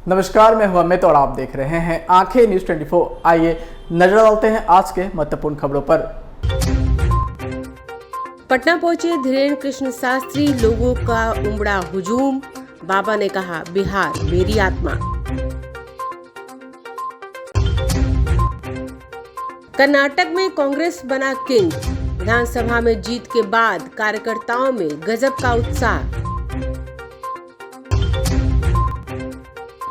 नमस्कार, मैं हूं अमित और आप देख रहे हैं आंखें न्यूज 24। आइए नजर डालते हैं आज के महत्वपूर्ण खबरों पर। पटना पहुंचे धीरेन्द्र कृष्ण शास्त्री, लोगों का उमड़ा हुजूम। बाबा ने कहा, बिहार मेरी आत्मा। कर्नाटक में कांग्रेस बना किंग। विधानसभा में जीत के बाद कार्यकर्ताओं में गजब का उत्साह।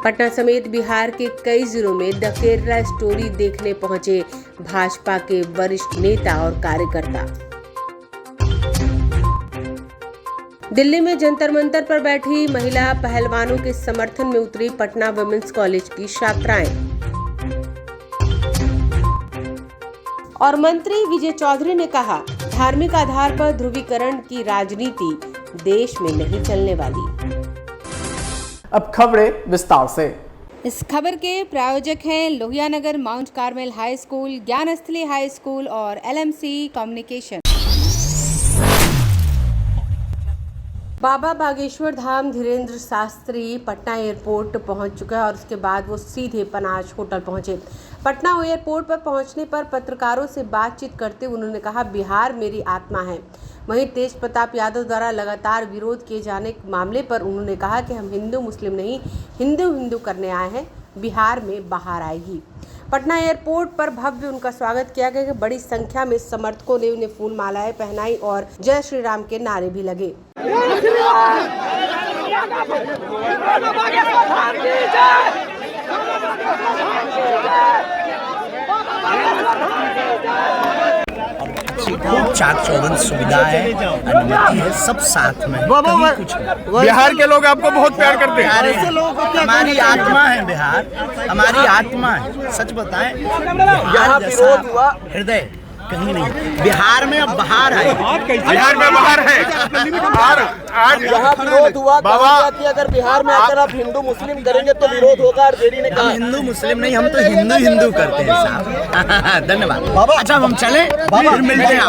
पटना समेत बिहार के कई जिलों में द केरला स्टोरी देखने पहुंचे भाजपा के वरिष्ठ नेता और कार्यकर्ता। दिल्ली में जंतर मंतर पर बैठी महिला पहलवानों के समर्थन में उतरी पटना वुमेन्स कॉलेज की छात्राएं। और मंत्री विजय चौधरी ने कहा, धार्मिक आधार पर ध्रुवीकरण की राजनीति देश में नहीं चलने वाली। अब खबरें विस्तार से। इस खबर के प्रायोजक हैं Lohianagar mount Carmel High School, Gyansthali High School और LMC कम्युनिकेशन। बाबा बागेश्वर धाम धीरेन्द्र शास्त्री पटना एयरपोर्ट पहुंच चुका है और उसके बाद वो सीधे पनाज होटल पहुंचे। पटना एयरपोर्ट पर पहुंचने पर पत्रकारों से बातचीत करते हुए उन्होंने कहा, बिहार मेरी आत्मा है। वहीं तेज प्रताप यादव द्वारा लगातार विरोध किए जाने के मामले पर उन्होंने कहा कि हम हिंदू मुस्लिम नहीं, हिंदू करने आए हैं, बिहार में बाहर आएगी। पटना एयरपोर्ट पर भव्य उनका स्वागत किया गया। बड़ी संख्या में समर्थकों ने उन्हें फूल मालाएं पहनाई और जय श्री राम के नारे भी लगे। खूब चाक चौबंद सुविधा है, अनुमति है, सब साथ में, कहीं कुछ नहीं। बिहार के लोग आपको बहुत प्यार करते हैं। हमारी आत्मा है बिहार, हमारी आत्मा है। सच बताएं, बिहार जैसा हृदय कहीं नहीं। बिहार में अब बाहर है, बिहार में बाहर है। और आज यहाँ विरोध हुआ बाबा कि अगर बिहार में आकर आप हिंदू मुस्लिम करेंगे तो विरोध होगा। आरजेडी ने कहा हिंदू मुस्लिम नहीं, हम तो हिंदू करते हैं साहब। धन्यवाद बाबा। अच्छा हम चले, फिर मिलते हैं।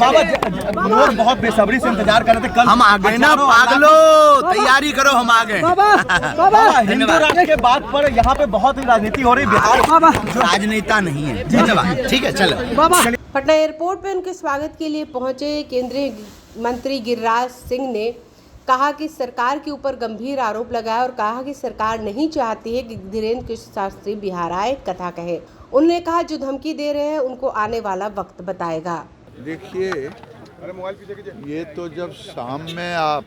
लोग बहुत बेसब्री से इंतजार कर रहे थे। कल हम आ गए ना पागलो, तैयारी करो, हम आ गए। हिंदू राष्ट्र के बात पर यहाँ पे बहुत ही राजनीति हो रही है। बिहार राजनेता नहीं है। धन्यवाद, ठीक है, चलो। पटना एयरपोर्ट पर उनके स्वागत के लिए पहुंचे केंद्रीय मंत्री गिरिराज सिंह ने कहा कि सरकार के ऊपर गंभीर आरोप लगाया और कहा कि सरकार नहीं चाहती है कि धीरेन्द्र कृष्ण शास्त्री बिहार आए, कथा कहे। उन्होंने कहा, जो धमकी दे रहे हैं उनको आने वाला वक्त बताएगा। देखिए, ये तो जब शाम में आप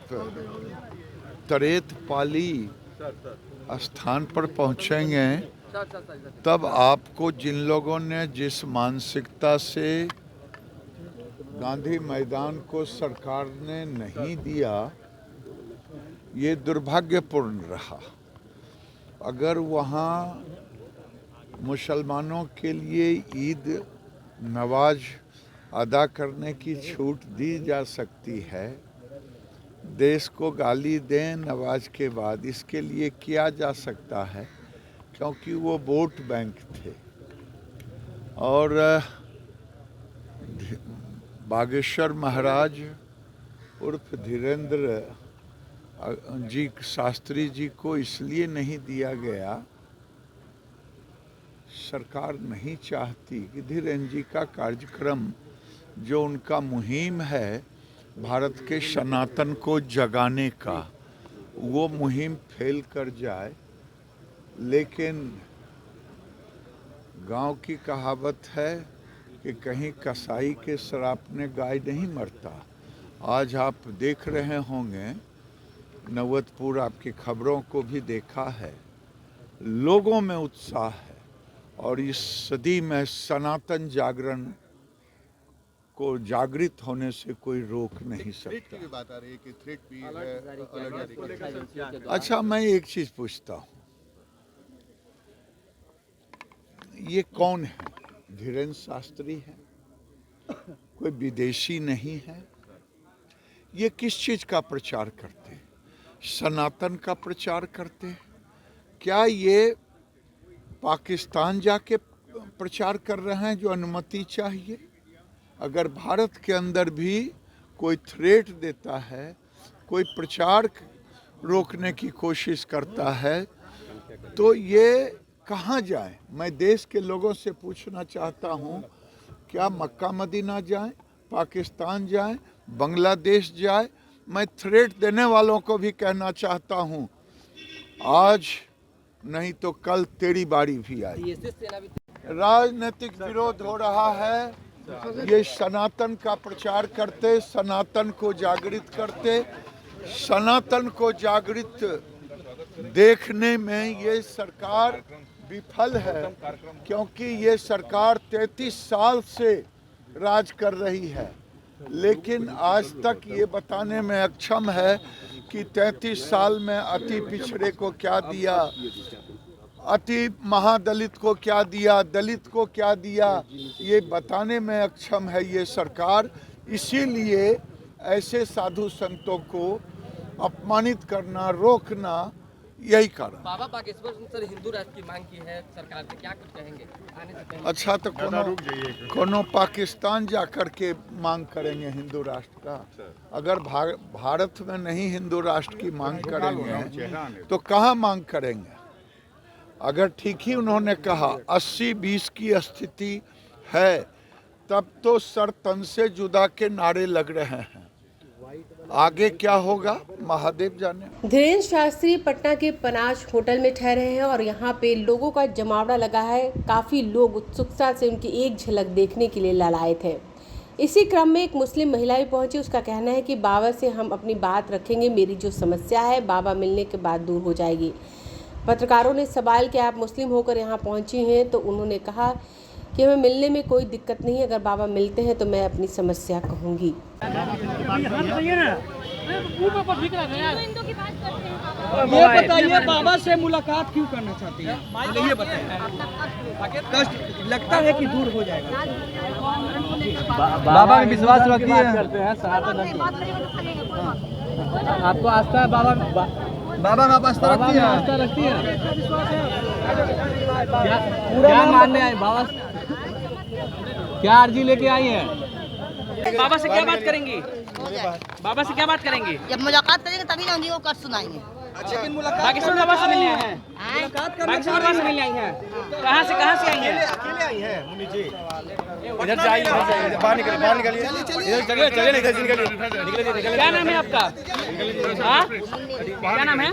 तरेत पाली स्थान पर पहुंचेंगे तब आपको जिन लोगों ने जिस मानसिकता से गांधी मैदान को सरकार ने नहीं दिया, ये दुर्भाग्यपूर्ण रहा। अगर वहाँ मुसलमानों के लिए ईद नवाज अदा करने की छूट दी जा सकती है, देश को गाली दें नवाज के बाद, इसके लिए किया जा सकता है, क्योंकि वो वोट बैंक थे। और बागेश्वर महाराज उर्फ धीरेन्द्र जी शास्त्री जी को इसलिए नहीं दिया गया, सरकार नहीं चाहती कि धीरेन्द्र जी का कार्यक्रम जो उनका मुहिम है भारत के सनातन को जगाने का, वो मुहिम फेल कर जाए। लेकिन गांव की कहावत है कि कहीं कसाई के श्राप ने गाय नहीं मरता। आज आप देख रहे होंगे, नवतपुर आपकी खबरों को भी देखा है, लोगों में उत्साह है और इस सदी में सनातन जागरण को जागृत होने से कोई रोक नहीं सकता। की बात आ रही है कि थ्रेट भी है। अच्छा, मैं एक चीज पूछता हूँ, ये कौन है? धीरेन्द्र शास्त्री है, कोई विदेशी नहीं है। ये किस चीज का प्रचार करते हैं? सनातन का प्रचार करते हैं। क्या ये पाकिस्तान जाके प्रचार कर रहे हैं जो अनुमति चाहिए? अगर भारत के अंदर भी कोई थ्रेट देता है, कोई प्रचार रोकने की कोशिश करता है, तो ये कहाँ जाए? मैं देश के लोगों से पूछना चाहता हूँ, क्या मक्का मदीना जाए, पाकिस्तान जाए, बांग्लादेश जाए? मैं थ्रेट देने वालों को भी कहना चाहता हूँ, आज नहीं तो कल तेरी बारी भी आई। राजनीतिक विरोध हो रहा है, ये सनातन का प्रचार करते, सनातन को जागृत करते, सनातन को जागृत देखने में ये सरकार विफल है, क्योंकि ये सरकार 33 साल से राज कर रही है, लेकिन आज तक ये बताने में अक्षम है कि 33 साल में अति पिछड़े को क्या दिया, अति महादलित को क्या दिया, दलित को क्या दिया, ये बताने में अक्षम है ये सरकार। इसीलिए ऐसे साधु संतों को अपमानित करना, रोकना, यही कारण। बाबा बागेश्वर सर हिंदू राष्ट्र की मांग की है सरकार से, क्या कुछ कहेंगे आने से पहले? अच्छा, तो कोनो पाकिस्तान जाकर के मांग करेंगे हिंदू राष्ट्र का? अगर भारत में नहीं हिंदू राष्ट्र की मांग करेंगे तो कहाँ मांग करेंगे? अगर ठीक ही उन्होंने कहा 80-20 की स्थिति है, तब तो सर तन से जुदा के नारे लग रहे हैं। आगे क्या होगा महादेव जाने। धीरेन्द्र शास्त्री पटना के पनाज होटल में ठहरे हैं और यहाँ पे लोगों का जमावड़ा लगा है। काफ़ी लोग उत्सुकता से उनकी एक झलक देखने के लिए लालायित थे। इसी क्रम में एक मुस्लिम महिला भी पहुंची। उसका कहना है कि बाबा से हम अपनी बात रखेंगे, मेरी जो समस्या है बाबा मिलने के बाद दूर हो जाएगी। पत्रकारों ने सवाल कि आप मुस्लिम होकर यहाँ पहुँची हैं, तो उन्होंने कहा कि हमें मिलने में कोई दिक्कत नहीं है, अगर बाबा मिलते हैं तो मैं अपनी समस्या कहूँगी। ये बताइए, बाबा से मुलाकात क्यों करना चाहती हैं? ये बताइए, कष्ट लगता है कि दूर हो जाएगा? बाबा में विश्वास रखती है, करते हैं आपको आस्था है बाबा में आप आस्था रखती है? क्या मानने आए बाबा? क्या अर्जी लेके आई है? बाबा से क्या बात करेंगी? बाबा से क्या बात करेंगी? जब मुलाकात करेंगे तभी ना उनको कर सुनाएंगे। लेकिन बागेश्वर बाबा से मिलने आए हैं? बागेश्वर बाबा से मिलने आई हैं? कहाँ से आई हैं? अकेले आई हैं मुनि जी। इधर से आई, बाहर निकलिए, चलिए इधर से निकलिए। क्या नाम है आपका? क्या नाम है?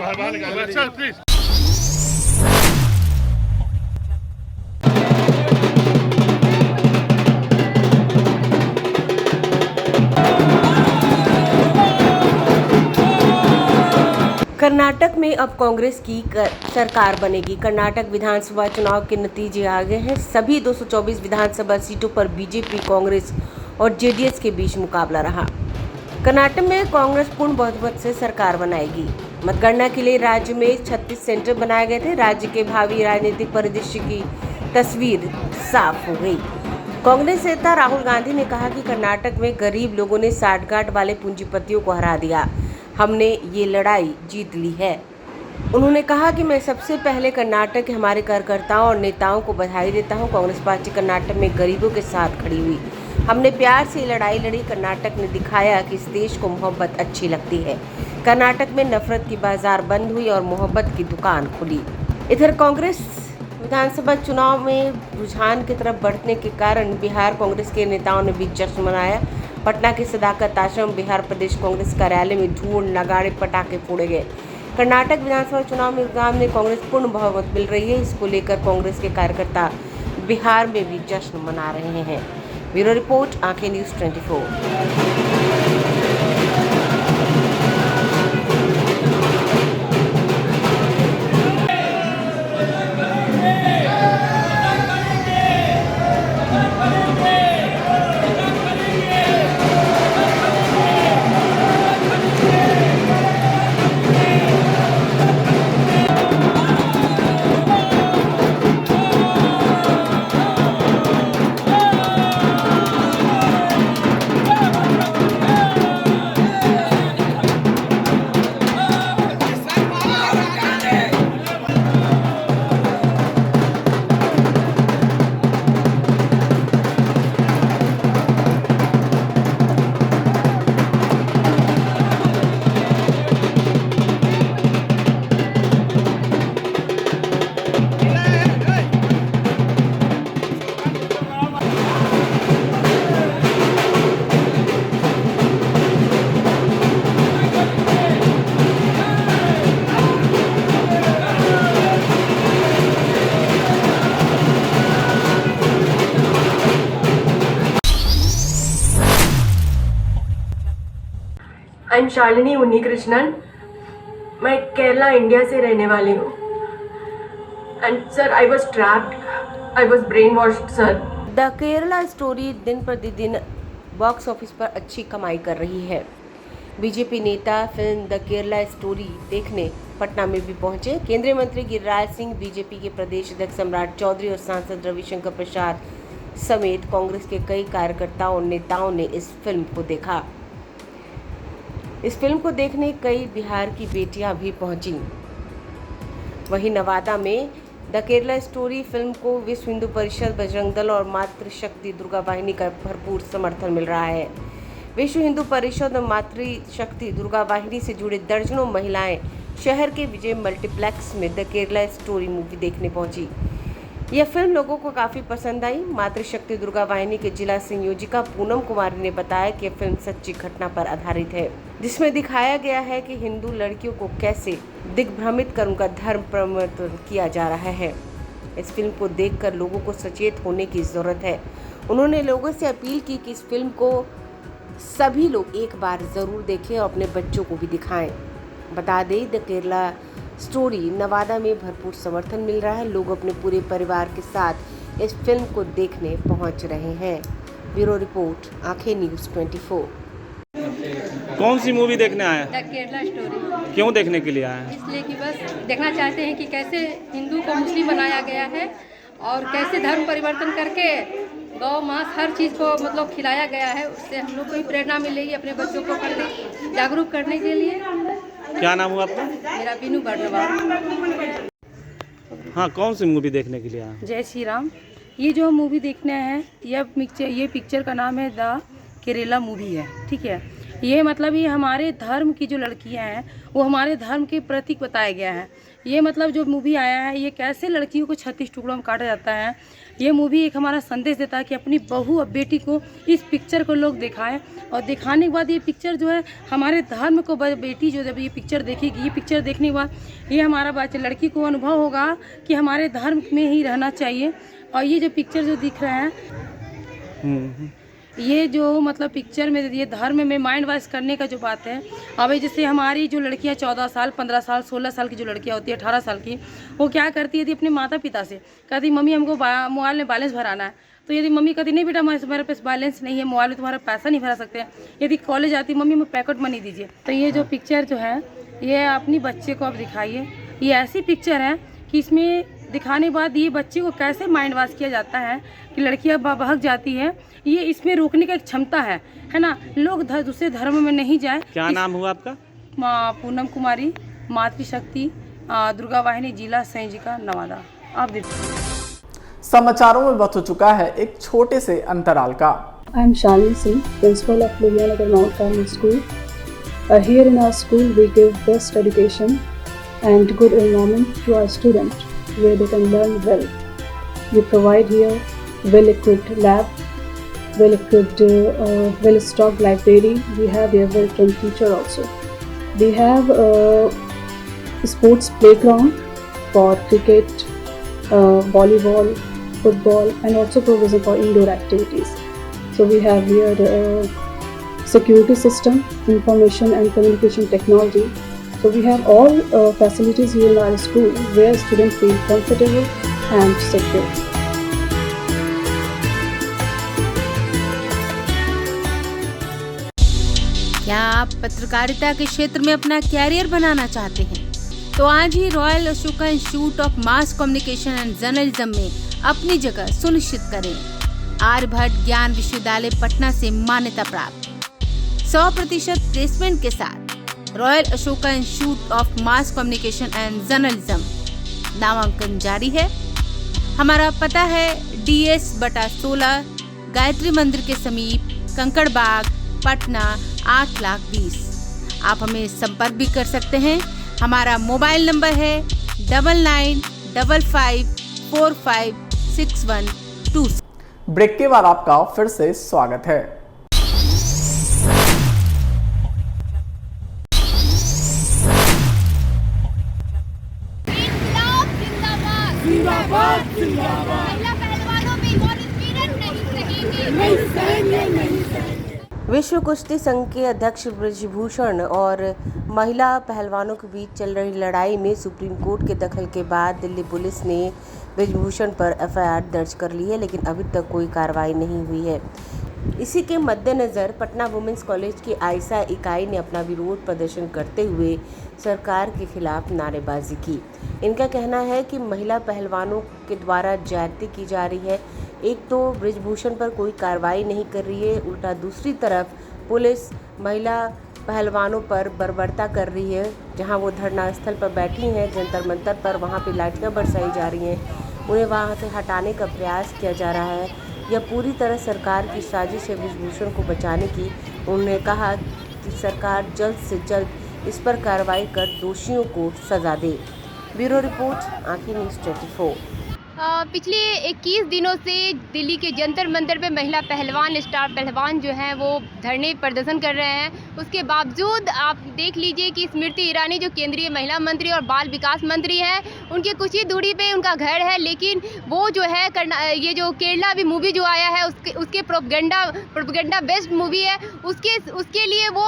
कर्नाटक में अब कांग्रेस की सरकार बनेगी। कर्नाटक विधानसभा चुनाव के नतीजे आ गए हैं। सभी 224 विधानसभा सीटों पर बीजेपी, कांग्रेस और जेडीएस के बीच मुकाबला रहा। कर्नाटक में कांग्रेस पूर्ण बहुमत से सरकार बनाएगी। मतगणना के लिए राज्य में 36 सेंटर बनाए गए थे। राज्य के भावी राजनीतिक परिदृश्य की तस्वीर साफ हो गई। कांग्रेस नेता राहुल गांधी ने कहा कि कर्नाटक में गरीब लोगों ने साठगांठ वाले पूंजीपतियों को हरा दिया। हमने ये लड़ाई जीत ली है। उन्होंने कहा कि मैं सबसे पहले कर्नाटक के हमारे कार्यकर्ताओं और नेताओं को बधाई देता हूं। कांग्रेस पार्टी कर्नाटक में गरीबों के साथ खड़ी हुई। हमने प्यार से लड़ाई लड़ी। कर्नाटक ने दिखाया कि इस देश को मोहब्बत अच्छी लगती है। कर्नाटक में नफरत की बाजार बंद हुई और मोहब्बत की दुकान खुली। इधर कांग्रेस विधानसभा चुनाव में रुझान की तरफ बढ़ने के कारण बिहार कांग्रेस के नेताओं ने भी जश्न मनाया। पटना के सदाकत आश्रम बिहार प्रदेश कांग्रेस कार्यालय में धूल, नगाड़े, पटाखे फोड़े गए। कर्नाटक विधानसभा चुनाव में सामने कांग्रेस पूर्ण बहुमत मिल रही है। इसको लेकर कांग्रेस के कार्यकर्ता बिहार में भी जश्न मना रहे हैं। ब्यूरो रिपोर्ट, आंखें news 24। I am Shalini Unnikrishnan. मैं केरला इंडिया से रहने वाली हूँ। And sir I was trapped, I was brain washed sir. The Kerala story दिन प्रतिदिन बॉक्स ऑफिस पर अच्छी कमाई कर रही है। बीजेपी नेता फिल्म द केरला स्टोरी देखने पटना में भी पहुंचे। केंद्रीय मंत्री गिरिराज सिंह, बीजेपी के प्रदेश अध्यक्ष सम्राट चौधरी और सांसद रविशंकर प्रसाद समेत कांग्रेस के कई कार्यकर्ताओं और नेताओं ने इस फिल्म को देखा। इस फिल्म को देखने कई बिहार की बेटियां भी पहुंची। वहीं नवादा में द केरला स्टोरी फिल्म को विश्व हिंदू परिषद, बजरंग दल और मातृशक्ति दुर्गा वाहिनी का भरपूर समर्थन मिल रहा है। विश्व हिंदू परिषद और मातृशक्ति दुर्गा वाहिनी से जुड़े दर्जनों महिलाएं शहर के विजय मल्टीप्लेक्स में द केरला स्टोरी मूवी देखने पहुंची। यह फिल्म लोगों को काफ़ी पसंद आई। मातृशक्ति दुर्गा वाहिनी के जिला संयोजिका पूनम कुमारी ने बताया कि यह फिल्म सच्ची घटना पर आधारित है, जिसमें दिखाया गया है कि हिंदू लड़कियों को कैसे दिग्भ्रमित कर उनका धर्म परिवर्तन किया जा रहा है। इस फिल्म को देखकर लोगों को सचेत होने की ज़रूरत है। उन्होंने लोगों से अपील की कि इस फिल्म को सभी लोग एक बार ज़रूर देखें और अपने बच्चों को भी दिखाएं। बता दें, द केरला स्टोरी नवादा में भरपूर समर्थन मिल रहा है। लोग अपने पूरे परिवार के साथ इस फिल्म को देखने पहुंच रहे हैं। ब्यूरो रिपोर्ट, आंखें न्यूज़ 24। कौन सी मूवी देखने आए? The Kerala story. क्यों देखने के लिए आए? इसलिए कि बस देखना चाहते हैं कि कैसे हिंदू को मुस्लिम बनाया गया है और कैसे धर्म परिवर्तन करके गौ मांस हर चीज़ को मतलब खिलाया गया है। उससे हम लोग को ही प्रेरणा मिलेगी अपने बच्चों को करने जागरूक करने के लिए। क्या नाम हुआ आपका? मेरा बीनू बर्नवाल। हाँ, कौन सी मूवी देखने के लिए आए? जय श्री राम। ये जो मूवी देखने हैं, ये पिक्चर का नाम है द केरला मूवी है। ठीक है, ये मतलब ये हमारे धर्म की जो लड़कियां हैं वो हमारे धर्म के प्रतीक बताया गया है। ये मतलब जो मूवी आया है, ये कैसे लड़कियों को 36 टुकड़ों में काटा जाता है। ये मूवी एक हमारा संदेश देता है कि अपनी बहू और बेटी को इस पिक्चर को लोग दिखाएं और दिखाने के बाद ये पिक्चर जो है हमारे धर्म को बेटी जो जब ये पिक्चर देखेगी, ये पिक्चर देखने के बाद ये हमारा बच्चा लड़की को अनुभव होगा कि हमारे धर्म में ही रहना चाहिए। और ये जो पिक्चर जो दिख रहा है, ये जो मतलब पिक्चर में ये धर्म में माइंड वॉश करने का जो बात है। अब जैसे हमारी जो लड़कियां 14 साल, 15 साल, 16 साल की जो लड़कियां होती है, 18 साल की, वो क्या करती है, यदि अपने माता पिता से कहती मम्मी हमको मोबाइल में बैलेंस भराना है, तो यदि मम्मी कहती नहीं बेटा मेरे पास बैलेंस नहीं है, मोबाइल में तुम्हारा पैसा नहीं भरा सकते। यदि कॉलेज आती मम्मी हमें पैकेट मनी दीजिए। तो ये जो पिक्चर जो है ये अपनी बच्चे को आप दिखाइए। ये ऐसी पिक्चर है कि इसमें दिखाने बाद ये बच्चे को कैसे माइंड वॉश किया जाता है कि लड़कियां बहक जाती है। ये इसमें रोकने का एक क्षमता है ना। लोग दूसरे धर्म में नहीं जाए। क्या नाम हुआ आपका? पूनम कुमारी, मातृशक्ति दुर्गा वाहिनी, जिला संयोजिका नवादा। आप देखिए। समाचारों में वक्त हो चुका है एक छोटे से अंतराल का। I am Shalini Singh, principle of Lohianagar mount Carmel school. Here in our school we give best education and good environment to our students where they can learn well. We provide here well-equipped lab, well-equipped, well-stocked library. We have here well-trained teacher also. We have a sports playground for cricket, volleyball, football, and also provision for indoor activities. So we have here security system, information and communication technology. So we have all facilities here in our school where students feel comfortable and secure. क्या आप पत्रकारिता के क्षेत्र में अपना career बनाना चाहते हैं? तो आज ही Royal Ashoka Institute of Mass Communication and Journalism में अपनी जगह सुनिश्चित करें। आर्यभट्ट ज्ञान विश्वविद्यालय पटना से मान्यता प्राप्त 100% प्लेसमेंट के साथ royal Ashoka Institute of Mass Communication and journalism नामांकन जारी है। हमारा पता है DS/16 गायत्री मंदिर के समीप, कंकड़ बाग, पटना 8,20,000। आप हमें संपर्क भी कर सकते हैं। हमारा मोबाइल नंबर है 9955456126। ब्रेक के बाद आपका फिर से स्वागत है। विश्व कुश्ती संघ के अध्यक्ष ब्रिजभूषण और महिला पहलवानों के बीच चल रही लड़ाई में सुप्रीम कोर्ट के दखल के बाद दिल्ली पुलिस ने ब्रिजभूषण पर एफआईआर दर्ज कर ली है, लेकिन अभी तक कोई कार्रवाई नहीं हुई है। इसी के मद्देनज़र पटना वुमेंस कॉलेज की आयशा इकाई ने अपना विरोध प्रदर्शन करते हुए सरकार के खिलाफ नारेबाजी की। इनका कहना है कि महिला पहलवानों के द्वारा ज्यादती की जा रही है। एक तो ब्रिजभूषण पर कोई कार्रवाई नहीं कर रही है, उल्टा दूसरी तरफ पुलिस महिला पहलवानों पर बर्बरता कर रही है। जहां वो धरना स्थल पर बैठी हैं जंतर मंतर पर, वहां पे लाठियां बरसाई जा रही हैं, उन्हें वहां से हटाने का प्रयास किया जा रहा है। यह पूरी तरह सरकार की साजिश है ब्रिजभूषण को बचाने की। उन्होंने कहा कि सरकार जल्द से जल्द इस पर कार्रवाई कर दोषियों को सजा दे। ब्यूरो रिपोर्ट, आंखें न्यूज़ 24। पिछले 21 दिनों से दिल्ली के जंतर मंतर पे महिला पहलवान, स्टार पहलवान जो हैं वो धरने प्रदर्शन कर रहे हैं। उसके बावजूद आप देख लीजिए कि स्मृति ईरानी जो केंद्रीय महिला मंत्री और बाल विकास मंत्री हैं, उनके कुछ ही दूरी पे उनका घर है, लेकिन वो जो है ये जो केरला भी मूवी जो आया है उसके प्रोपेगेंडा बेस्ड मूवी है, उसके लिए वो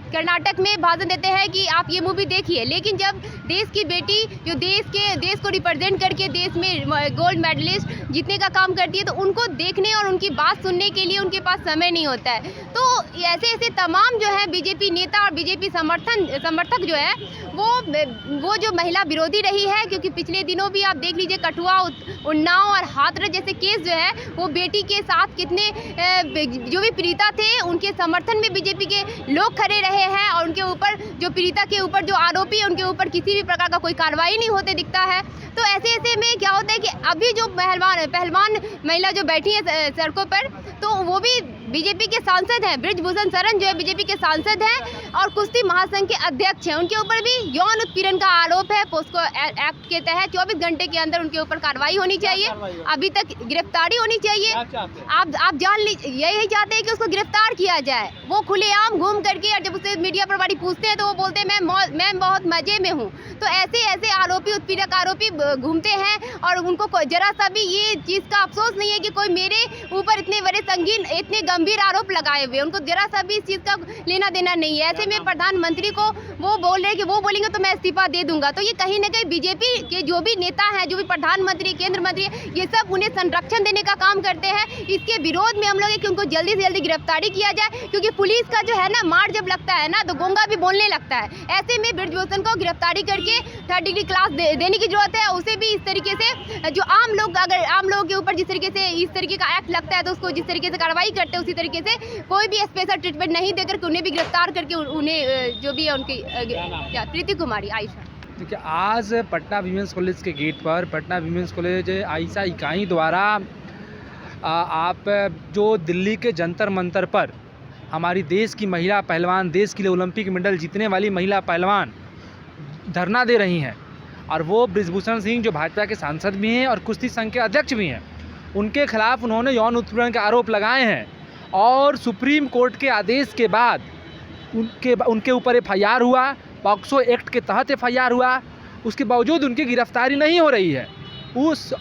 कर्नाटक में भाषण देते हैं कि आप ये मूवी देखिए। लेकिन जब देश की बेटी जो देश को रिप्रेजेंट करके देश में गोल्ड मेडलिस्ट जीतने का काम करती है, तो उनको देखने और उनकी बात सुनने के लिए उनके पास समय नहीं होता है। तो ऐसे तमाम जो है बीजेपी नेता और बीजेपी समर्थक जो है वो जो महिला विरोधी रही है, क्योंकि पिछले दिनों भी आप देख लीजिए कठुआ, उन्नाव और हाथरस जैसे केस जो है वो बेटी के साथ कितने जो भी पीड़िता थे उनके समर्थन में बीजेपी के लोग खड़े रहे हैं, और उनके ऊपर जो पीड़िता के ऊपर जो आरोपी है उनके ऊपर किसी भी प्रकार का कोई कार्रवाई नहीं होते दिखता है। तो ऐसे में क्या होता है कि अभी जो पहलवान महिला जो बैठी है सड़कों पर, तो वो भी बीजेपी के सांसद हैं। ब्रिजभूषण शरण जो है बीजेपी के सांसद हैं और कुश्ती महासंघ के अध्यक्ष हैं। उनके ऊपर भी यौन उत्पीड़न का आरोप है। पोस्को एक्ट के तहत 24 घंटे के अंदर उनके ऊपर कार्रवाई होनी चाहिए, अभी तक गिरफ्तारी होनी चाहिए। आप जान लीजिए, यही चाहते हैं कि उसको गिरफ्तार किया जाए। वो खुलेआम घूम करके, और जब उससे मीडिया प्रभारी पूछते हैं तो वो बोलते हैं मैं बहुत मजे में हूँ। तो ऐसे आरोपी, उत्पीड़क आरोपी घूमते हैं और उनको जरा सा भी ये चीज़ का अफसोस नहीं है कि कोई मेरे ऊपर इतने बड़े संगीन, इतने गंभीर आरोप लगाए हुए, उनको जरा सा भी इस चीज़ का लेना देना नहीं है। ऐसे में प्रधानमंत्री को वो बोल रहे हैं कि वो बोलेंगे तो मैं इस्तीफा दे दूंगा। तो ये कहीं ना कहीं बीजेपी के जो भी नेता हैं, जो भी प्रधानमंत्री, केंद्र मंत्री, ये सब उन्हें संरक्षण देने का काम करते हैं। इसके विरोध में हम लोग कि उनको जल्दी से जल्दी गिरफ्तारी किया जाए, क्योंकि पुलिस का जो है ना मार जब लगता है ना तो गोंगा भी बोलने लगता है। ऐसे में ब्रिजभूषण को गिरफ्तारी करके 3rd डिग्री क्लास देने की जरूरत है। उसे भी इस तरीके से जो आम लोगों के ऊपर जिस तरीके से इस तरीके का एक्ट लगता है तो उसको जिस तरीके से कार्रवाई करते हैं उसी तरीके से कोई भी स्पेशल ट्रीटमेंट नहीं देकर उन्हें भी गिरफ्तार करके उन्हें जो भी है उनकी प्रीति कुमारी आयशा। देखिए, आज पटना वीमेंस कॉलेज के गेट पर पटना वीमेंस कॉलेज आयशा इकाई द्वारा आप जो दिल्ली के जंतर मंतर पर हमारी देश की महिला पहलवान, देश के लिए ओलंपिक मेडल जीतने वाली महिला पहलवान धरना दे रही हैं, और वो ब्रिजभूषण सिंह जो भाजपा के सांसद भी हैं और कुश्ती संघ के अध्यक्ष भी हैं, उनके खिलाफ उन्होंने यौन उत्पीड़न के आरोप लगाए हैं। और सुप्रीम कोर्ट के आदेश के बाद उनके ऊपर एफआईआर हुआ, पॉक्सो एक्ट के तहत एफआईआर हुआ, उसके बावजूद उनकी गिरफ्तारी नहीं हो रही है।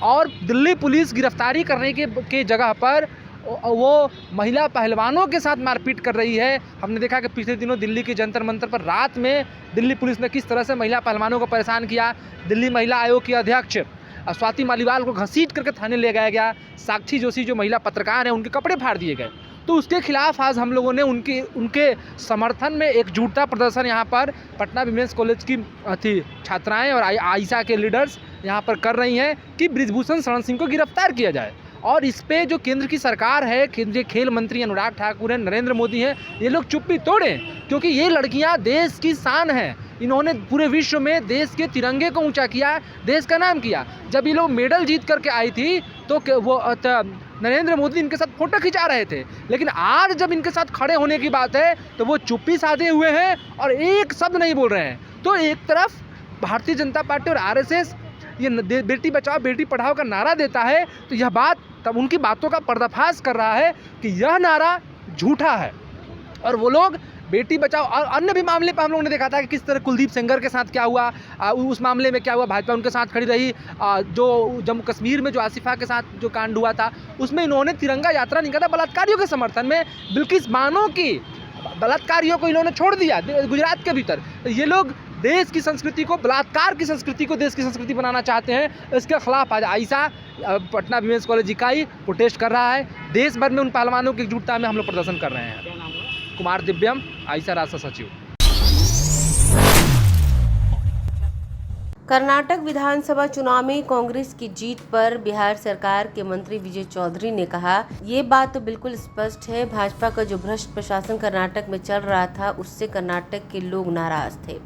और दिल्ली पुलिस गिरफ्तारी करने के जगह पर वो महिला पहलवानों के साथ मारपीट कर रही है। हमने देखा कि पिछले दिनों दिल्ली के जंतर मंतर पर रात में दिल्ली पुलिस ने किस तरह से महिला पहलवानों को परेशान किया। दिल्ली महिला आयोग की अध्यक्ष स्वाति मालीवाल को घसीट करके थाने ले जाया गया। साक्षी जोशी जो महिला पत्रकार हैं उनके कपड़े फाड़ दिए गए। तो उसके खिलाफ आज हम लोगों ने उनके समर्थन में एकजुटता प्रदर्शन यहाँ पर पटना वीमेंस कॉलेज की छात्राएं और आयशा के लीडर्स यहाँ पर कर रही हैं कि ब्रिजभूषण शरण सिंह को गिरफ्तार किया जाए। और इस पे जो केंद्र की सरकार है, केंद्रीय खेल मंत्री अनुराग ठाकुर हैं, नरेंद्र मोदी हैं, ये लोग चुप्पी तोड़ें, क्योंकि ये लड़कियां देश की शान हैं। इन्होंने पूरे विश्व में देश के तिरंगे को ऊंचा किया, देश का नाम किया। जब ये लोग मेडल जीत करके आई थी तो वो नरेंद्र मोदी इनके साथ फोटो खिंचा रहे थे, लेकिन आज जब इनके साथ खड़े होने की बात है तो वो चुप्पी साधे हुए हैं और एक शब्द नहीं बोल रहे हैं। तो एक तरफ भारतीय जनता पार्टी और आरएसएस ये बेटी बचाओ बेटी पढ़ाओ का नारा देता है, तो यह बात तब उनकी बातों का पर्दाफाश कर रहा है कि यह नारा झूठा है और वो लोग बेटी बचाओ और अन्य भी मामले पर हम लोगों ने देखा था कि किस तरह कुलदीप सेंगर के साथ क्या हुआ, उस मामले में क्या हुआ, भाजपा उनके साथ खड़ी रही। जो जम्मू कश्मीर में जो आसिफा के साथ जो कांड हुआ था उसमें इन्होंने तिरंगा यात्रा निकाला बलात्कारियों के समर्थन में। बिल्किस बानो की बलात्कारियों को इन्होंने छोड़ दिया गुजरात के भीतर। ये लोग देश की संस्कृति को, बलात्कार की संस्कृति को देश की संस्कृति बनाना चाहते हैं। इसके खिलाफ आज आयशा पटना वीमेंस कॉलेज इकाई प्रोटेस्ट कर रहा है। देश भर में उन पहलवानों की एकजुटता में हम लोग प्रदर्शन कर रहे हैं। कुमार दिव्यम, आयशा राष्ट्रीय सचिव। कर्नाटक विधानसभा चुनाव में कांग्रेस की जीत पर बिहार सरकार के मंत्री विजय चौधरी ने कहा, ये बात तो बिल्कुल स्पष्ट है, भाजपा का जो भ्रष्ट प्रशासन कर्नाटक में चल रहा था उससे कर्नाटक के लोग नाराज थे।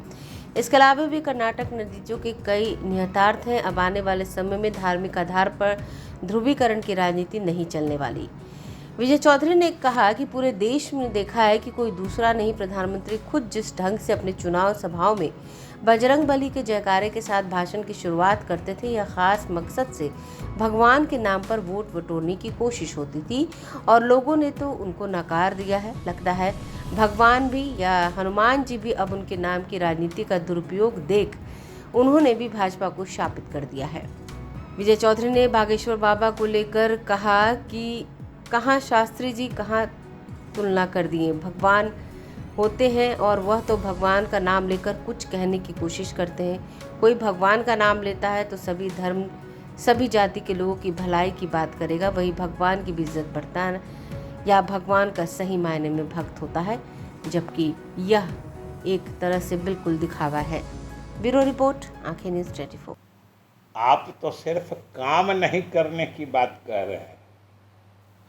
इसके अलावा भी कर्नाटक नतीजों के कई निहितार्थ हैं। अब आने वाले समय में धार्मिक आधार पर ध्रुवीकरण की राजनीति नहीं चलने वाली। विजय चौधरी ने कहा कि पूरे देश में देखा है कि कोई दूसरा नहीं, प्रधानमंत्री खुद जिस ढंग से अपने चुनाव सभाओं में बजरंग बली के जयकारे के साथ भाषण की शुरुआत करते थे, यह खास मकसद से भगवान के नाम पर वोट बटोरने की कोशिश होती थी और लोगों ने तो उनको नकार दिया है। लगता है भगवान भी या हनुमान जी भी अब उनके नाम की राजनीति का दुरुपयोग देख उन्होंने भी भाजपा को शापित कर दिया है। विजय चौधरी ने बागेश्वर बाबा को लेकर कहा कि कहाँ शास्त्री जी कहाँ तुलना कर दिए, भगवान होते हैं और वह तो भगवान का नाम लेकर कुछ कहने की कोशिश करते हैं। कोई भगवान का नाम लेता है तो सभी धर्म, सभी जाति के लोगों की भलाई की बात करेगा, वही भगवान की भी इज्जत बढ़ता है या भगवान का सही मायने में भक्त होता है, जबकि यह एक तरह से बिल्कुल दिखावा है। ब्यूरो रिपोर्ट, आंखें न्यूज़ 24। आप तो सिर्फ काम नहीं करने की बात कह रहे हैं,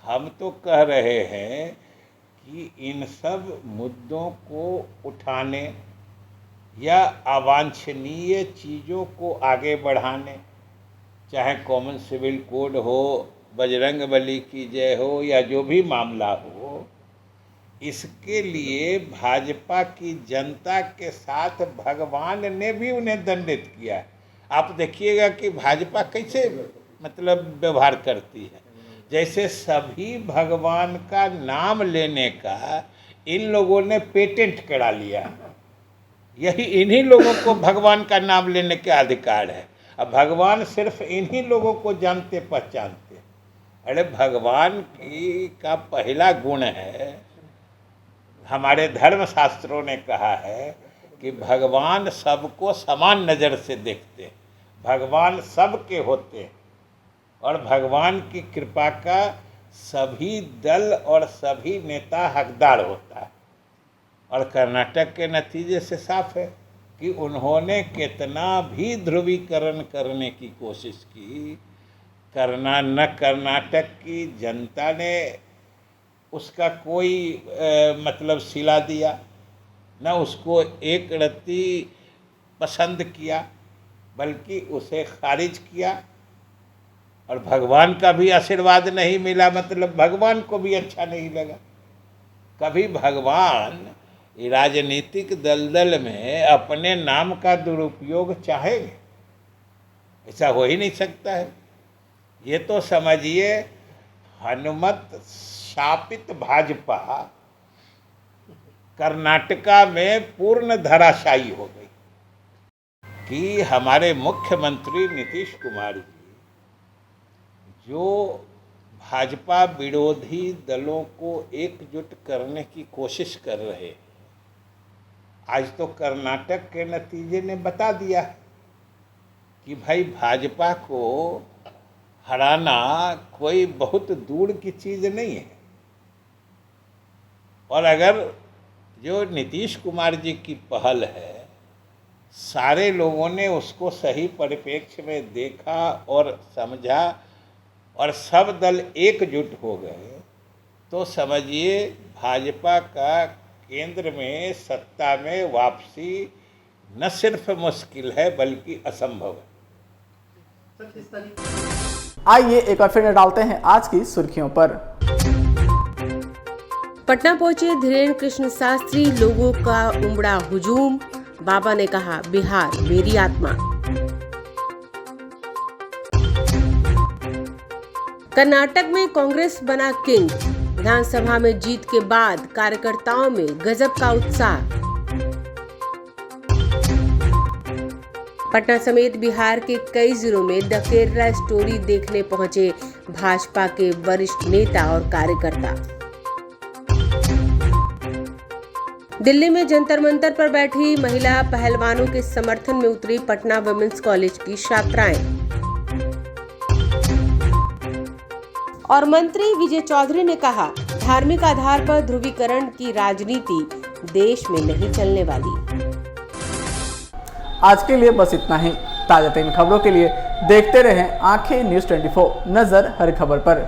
हम तो कह रहे हैं कि इन सब मुद्दों को उठाने या अवांछनीय चीज़ों को आगे बढ़ाने, चाहे कॉमन सिविल कोड हो, बजरंग बली की जय हो या जो भी मामला हो, इसके लिए भाजपा की जनता के साथ भगवान ने भी उन्हें दंडित किया है। आप देखिएगा कि भाजपा कैसे मतलब व्यवहार करती है, जैसे सभी भगवान का नाम लेने का इन लोगों ने पेटेंट करा लिया। यही इन्हीं लोगों को भगवान का नाम लेने का अधिकार है। अब भगवान सिर्फ इन्हीं लोगों को जानते पहचानते। अरे भगवान की का पहला गुण है, हमारे धर्म शास्त्रों ने कहा है कि भगवान सबको समान नज़र से देखते, भगवान सबके होते और भगवान की कृपा का सभी दल और सभी नेता हकदार होता है। और कर्नाटक के नतीजे से साफ है कि उन्होंने कितना भी ध्रुवीकरण करने की कोशिश की, न कर्नाटक की जनता ने उसका कोई मतलब सिला दिया, न उसको एक रत्ती पसंद किया, बल्कि उसे खारिज किया। और भगवान का भी आशीर्वाद नहीं मिला, मतलब भगवान को भी अच्छा नहीं लगा। कभी भगवान राजनीतिक दलदल में अपने नाम का दुरुपयोग चाहेंगे? ऐसा हो ही नहीं सकता है। ये तो समझिए हनुमत शापित भाजपा कर्नाटका में पूर्ण धराशायी हो गई कि हमारे मुख्यमंत्री नीतीश कुमार जी जो भाजपा विरोधी दलों को एकजुट करने की कोशिश कर रहे हैं, आज तो कर्नाटक के नतीजे ने बता दिया कि भाई भाजपा को हराना कोई बहुत दूर की चीज़ नहीं है। और अगर जो नीतीश कुमार जी की पहल है, सारे लोगों ने उसको सही परिप्रेक्ष्य में देखा और समझा और सब दल एकजुट हो गए, तो समझिए भाजपा का केंद्र में सत्ता में वापसी न सिर्फ मुश्किल है बल्कि असंभव है। आइए एक बार फिर डालते हैं आज की सुर्खियों पर। पटना पहुंचे धीरेन्द्र कृष्ण शास्त्री, लोगों का उमड़ा हुजूम, बाबा ने कहा बिहार मेरी आत्मा। कर्नाटक में कांग्रेस बना किंग, विधानसभा में जीत के बाद कार्यकर्ताओं में गजब का उत्साह। पटना समेत बिहार के कई जिलों में द केरला स्टोरी देखने पहुंचे भाजपा के वरिष्ठ नेता और कार्यकर्ता। दिल्ली में जंतर मंतर पर बैठी महिला पहलवानों के समर्थन में उतरी पटना वुमेन्स कॉलेज की छात्राएं। और मंत्री विजय चौधरी ने कहा, धार्मिक आधार पर ध्रुवीकरण की राजनीति देश में नहीं चलने वाली। आज के लिए बस इतना ही। ताजा तरीन खबरों के लिए देखते रहें आंखें न्यूज़ 24, नजर हर खबर पर।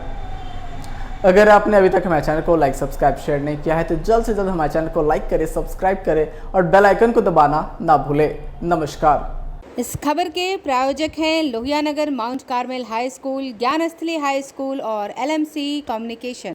अगर आपने अभी तक हमारे चैनल को लाइक, सब्सक्राइब, शेयर नहीं किया है तो जल्द से जल्द हमारे चैनल को लाइक करें, सब्सक्राइब करें और बेल आइकन को दबाना ना भूलें। नमस्कार। इस खबर के प्रायोजक हैं Lohia Nagar Mount Carmel High School, Gyansthali High School और LMC कम्युनिकेशन।